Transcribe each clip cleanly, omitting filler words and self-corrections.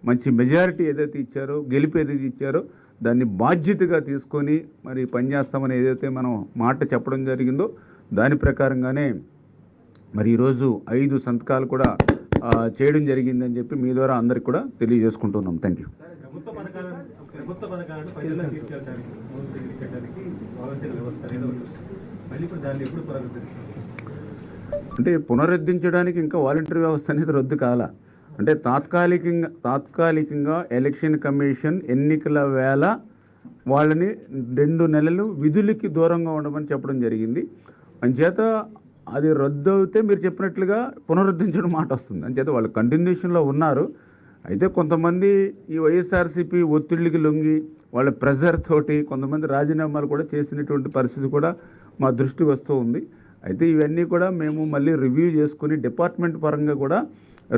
మంచి మెజారిటీ ఏదైతే ఇచ్చారో, గెలుపు ఏదైతే ఇచ్చారో దాన్ని బాధ్యతగా తీసుకొని మరి పనిచేస్తామని ఏదైతే మనం మాట చెప్పడం జరిగిందో దాని ప్రకారంగానే మరి ఈరోజు 5 సంతకాలు కూడా చేయడం జరిగిందని చెప్పి మీ ద్వారా అందరికి కూడా తెలియజేసుకుంటున్నాం. Thank you. అంటే పునరుద్ధరించడానికి ఇంకా వాలంటరీ వ్యవస్థ అనేది రద్దు కాల. అంటే తాత్కాలికంగా ఎలక్షన్ కమిషన్ ఎన్నికల వేళ వాళ్ళని 2 నెలలు విధులకి దూరంగా ఉండమని చెప్పడం జరిగింది. అంచేత అది రద్దు అవుతే మీరు చెప్పినట్లుగా పునరుద్ధరించడం మాట వస్తుంది. అంచేత వాళ్ళు కంటిన్యూషన్లో ఉన్నారు. అయితే కొంతమంది ఈ వైఎస్ఆర్సీపీ ఒత్తిళ్ళకి లొంగి వాళ్ళ ప్రెజర్ తోటి కొంతమంది రాజీనామాలు కూడా చేసినటువంటి పరిస్థితి కూడా మా దృష్టికి వస్తూ ఉంది. అయితే ఇవన్నీ కూడా మేము మళ్ళీ రివ్యూ చేసుకుని డిపార్ట్మెంట్ పరంగా కూడా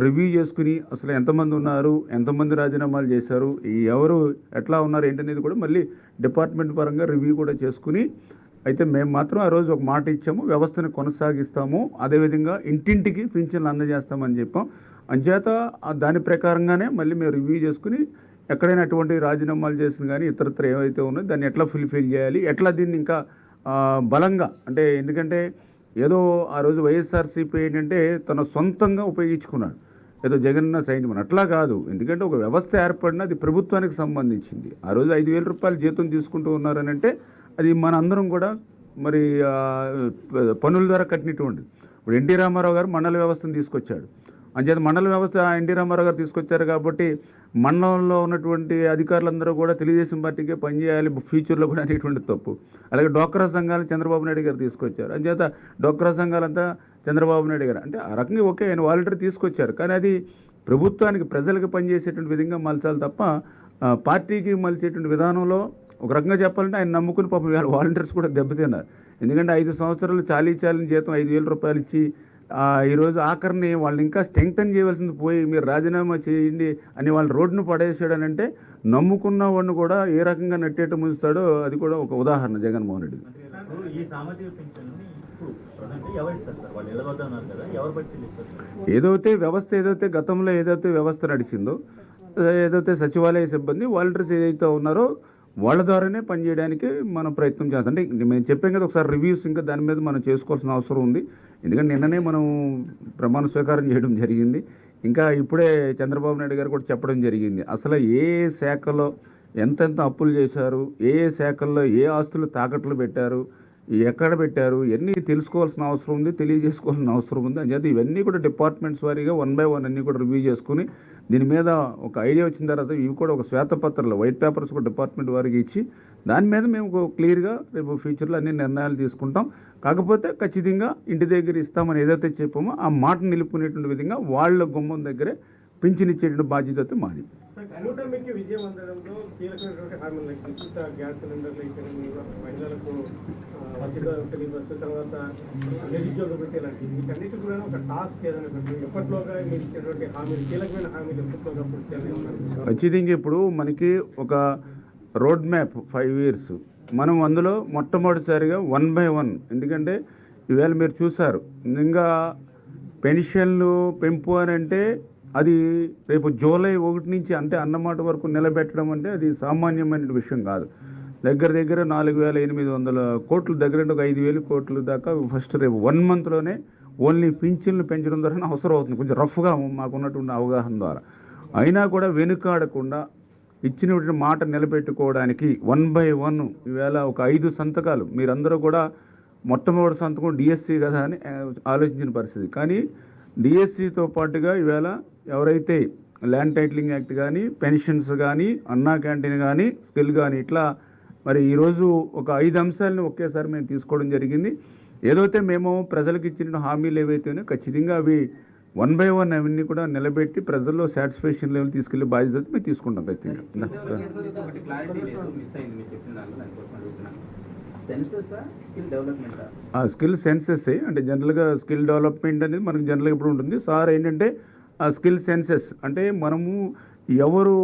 రివ్యూ చేసుకుని అసలు ఎంతమంది ఉన్నారు, ఎంతమంది రాజీనామాలు చేశారు, ఎవరు ఎట్లా ఉన్నారు ఏంటనేది కూడా మళ్ళీ డిపార్ట్మెంట్ పరంగా రివ్యూ కూడా చేసుకుని అయితే మేము మాత్రం ఆ రోజు ఒక మాట ఇచ్చాము, వ్యవస్థను కొనసాగిస్తాము, అదేవిధంగా ఇంటింటికి పింఛన్లు అందజేస్తామని చెప్పాం. అంచేత దాని ప్రకారంగానే మళ్ళీ మేము రివ్యూ చేసుకుని ఎక్కడైనా అటువంటి రాజీనామాలు చేసిన కానీ ఇతరత్ర ఏవైతే ఉన్నాయో దాన్ని ఎట్లా ఫుల్ఫిల్ చేయాలి, ఎట్లా దీన్ని ఇంకా బలంగా అంటే ఎందుకంటే ఏదో ఆ రోజు వైఎస్ఆర్సీపీ ఏంటంటే తన సొంతంగా ఉపయోగించుకున్నాడు, ఏదో జగన్న సైన్యం అట్లా కాదు. ఎందుకంటే ఒక వ్యవస్థ ఏర్పడిన అది ప్రభుత్వానికి సంబంధించింది. ఆ రోజు 5,000 రూపాయలు జీతం తీసుకుంటూ ఉన్నారని అంటే అది మన అందరం కూడా మరి పనుల ద్వారా కట్టినటువంటిది. ఇప్పుడు ఎన్టీ రామారావు గారు మండల వ్యవస్థను తీసుకొచ్చాడు. అంచేత మండల వ్యవస్థ ఎన్టీ రామారావు గారు తీసుకొచ్చారు కాబట్టి మండలంలో ఉన్నటువంటి అధికారులందరూ కూడా తెలుగుదేశం పార్టీకే పనిచేయాలి ఫ్యూచర్లో కూడా అనేటువంటి తప్పు. అలాగే డోక్రా సంఘాలు చంద్రబాబు నాయుడు గారు తీసుకొచ్చారు. అంచేత డోక్రా సంఘాలంతా చంద్రబాబు నాయుడు గారు అంటే ఆ రకంగా ఓకే ఆయన వాలంటీర్ తీసుకొచ్చారు, కానీ అది ప్రభుత్వానికి ప్రజలకు పనిచేసేటువంటి విధంగా మలచాలి తప్ప పార్టీకి మలిచేటువంటి విధానంలో ఒక రకంగా చెప్పాలంటే ఆయన నమ్ముకుని పాపం ఇవాళ వాలంటీర్స్ కూడా దెబ్బతిన్నారు. ఎందుకంటే 5 సంవత్సరాలు చాలీని జీతం 5,000 రూపాయలు ఇచ్చి ఈరోజు ఆఖరిని వాళ్ళని ఇంకా స్ట్రెంగ్తన్ చేయవలసింది పోయి మీరు రాజీనామా చేయండి అని వాళ్ళు రోడ్డును పడేసాడని అంటే నమ్ముకున్న వాడిని కూడా ఏ రకంగా నట్టేట ముంచుతాడో అది కూడా ఒక ఉదాహరణ జగన్మోహన్ రెడ్డి. ఏదైతే గతంలో ఏదైతే వ్యవస్థ నడిచిందో ఏదైతే సచివాలయ సిబ్బంది వాలంటీర్స్ ఏదైతే ఉన్నారో వాళ్ళ ద్వారానే పనిచేయడానికి మనం ప్రయత్నం చేస్తాం. అంటే మేము చెప్పాం కదా ఒకసారి రివ్యూస్ ఇంకా దాని మీద మనం చేసుకోవాల్సిన అవసరం ఉంది. ఎందుకంటే నిన్ననే మనం ప్రమాణ స్వీకారం చేయడం జరిగింది. ఇంకా ఇప్పుడే చంద్రబాబు నాయుడు గారు కూడా చెప్పడం జరిగింది అసలు ఏ శాఖలో ఎంతెంత అప్పులు చేశారు, ఏ శాఖల్లో ఏ ఆస్తులు తాకట్లు పెట్టారు, ఎక్కడ పెట్టారు, ఇవన్నీ తెలుసుకోవాల్సిన అవసరం ఉంది, తెలియజేసుకోవాల్సిన అవసరం ఉంది. అంచేత ఇవన్నీ కూడా డిపార్ట్మెంట్స్ వారీగా 1 by 1 అన్నీ కూడా రివ్యూ చేసుకుని దీని మీద ఒక ఐడియా వచ్చిన తర్వాత ఇవి కూడా ఒక శ్వేతపత్రాలు వైట్ పేపర్స్ కూడా డిపార్ట్మెంట్ వారికి ఇచ్చి దాని మీద మేము క్లియర్గా రేపు ఫ్యూచర్లో అన్ని నిర్ణయాలు తీసుకుంటాం. కాకపోతే ఖచ్చితంగా ఇంటి దగ్గర ఇస్తామని ఏదైతే చెప్పామో ఆ మాట నిలుపుకునేటువంటి విధంగా వాళ్ళ గుమ్మం దగ్గరే పింఛన్ ఇచ్చేటువంటి బాధ్యత అయితే మాది. కూటమికి విజయవంతంలో కీలకమైనటువంటి హామీలు ఉచిత గ్యాస్ సిలిండర్లు ఇచ్చిన మహిళలకు బస్సు తర్వాత నిరుద్యోగ వృత్తి లాంటివి వీటన్నిటి కూడా ఒక టాస్క్ ఏదైనా ఎప్పట్లోగా మీరు ఇచ్చినటువంటి హామీలు కీలకమైన హామీలు ఎప్పట్లోగా పూర్తి చేయాలి. ఖచ్చితంగా ఇప్పుడు మనకి ఒక రోడ్ మ్యాప్ 5 years మనం అందులో మొట్టమొదటిసారిగా 1 by 1 ఎందుకంటే ఈవేళ మీరు చూసారు ఇంకా పెన్షన్లు పెంపు అని అంటే అది రేపు జూలై 1 నుంచి అంటే అన్నమాట వరకు నిలబెట్టడం అంటే అది సామాన్యమైన విషయం కాదు. దగ్గర 4,800 కోట్లు దగ్గర ఒక 5,000 కోట్ల దాకా ఫస్ట్ రేపు 1 monthలోనే ఓన్లీ పింఛన్లు పెంచడం ద్వారా అవసరం అవుతుంది. కొంచెం రఫ్గా మాకున్నటువంటి అవగాహన ద్వారా అయినా కూడా వెనుకాడకుండా ఇచ్చినటువంటి మాట నిలబెట్టుకోవడానికి 1 by 1 ఈవేళ ఒక 5 సంతకాలు మీరందరూ కూడా మొట్టమొదటి సంతకం డిఎస్సి కదా అని ఆలోచించిన పరిస్థితి. కానీ డిఎస్సితో పాటుగా ఈవేళ ఎవరైతే ల్యాండ్ టైటిలింగ్ యాక్ట్ కానీ పెన్షన్స్ కానీ అన్నా క్యాంటీన్ కానీ స్కిల్ కానీ ఇట్లా మరి ఈరోజు ఒక 5 అంశాలను ఒకేసారి మేము తీసుకోవడం జరిగింది. ఏదైతే మేము ప్రజలకు ఇచ్చిన హామీలు ఏవైతేనో ఖచ్చితంగా అవి 1 by 1 అవన్నీ కూడా నిలబెట్టి ప్రజల్లో సాటిస్ఫాక్షన్ లెవెల్ తీసుకెళ్లే బాధ్యత మేము తీసుకుంటాం ఖచ్చితంగా. స్కిల్ సెన్సెస్ అంటే జనరల్గా స్కిల్ డెవలప్మెంట్ అనేది మనకు జనరల్గా ఇప్పుడు ఉంటుంది. సార్ ఏంటంటే స్కిల్ సెన్సెస్ అంటే మనము ఎవరు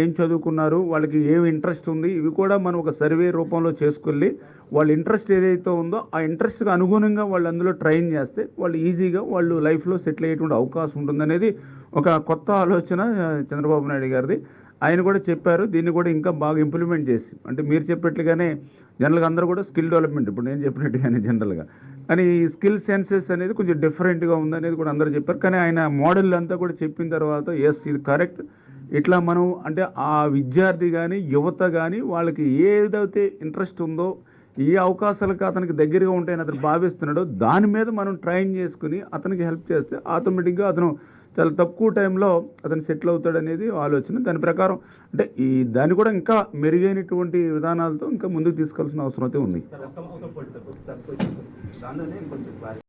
ఏం చదువుకున్నారు, వాళ్ళకి ఏమి ఇంట్రెస్ట్ ఉంది, ఇవి కూడా మనం ఒక సర్వే రూపంలో చేసుకెళ్ళి వాళ్ళ ఇంట్రెస్ట్ ఏదైతే ఉందో ఆ ఇంట్రెస్ట్కి అనుగుణంగా వాళ్ళు అందులో ట్రైన్ చేస్తే వాళ్ళు ఈజీగా వాళ్ళు లైఫ్లో సెటిల్ అయ్యేటువంటి అవకాశం ఉంటుందనేది ఒక కొత్త ఆలోచన చంద్రబాబు నాయుడు గారిది. ఆయన కూడా చెప్పారు, దీన్ని కూడా ఇంకా బాగా ఇంప్లిమెంట్ చేసి, అంటే మీరు చెప్పినట్లుగానే జనరల్గా అందరూ కూడా స్కిల్ డెవలప్మెంట్, ఇప్పుడు నేను చెప్పినట్టుగానే జనరల్గా, కానీ ఈ స్కిల్ సెన్సెస్ అనేది కొంచెం డిఫరెంట్గా ఉందనేది కూడా అందరూ చెప్పారు. కానీ ఆయన మోడల్ అంతా కూడా చెప్పిన తర్వాత ఎస్ ఇది కరెక్ట్, ఇట్లా మనం అంటే ఆ విద్యార్థి కానీ యువత కానీ వాళ్ళకి ఏదైతే ఇంట్రెస్ట్ ఉందో, ఏ అవకాశాలకు అతనికి దగ్గరగా ఉంటాయని అతను భావిస్తున్నాడో దాని మీద మనం ట్రైన్ చేసుకుని అతనికి హెల్ప్ చేస్తే ఆటోమేటిక్గా అతను చాలా తక్కువ టైంలో అతను సెటిల్ అవుతాడు అనేది ఆలోచన. దాని ప్రకారం అంటే దాన్ని కూడా ఇంకా మెరుగైనటువంటి విధానాలతో ఇంకా ముందుకు తీసుకెళ్లాల్సిన అవసరం అయితే ఉంది. దానిలోనే కొంచెం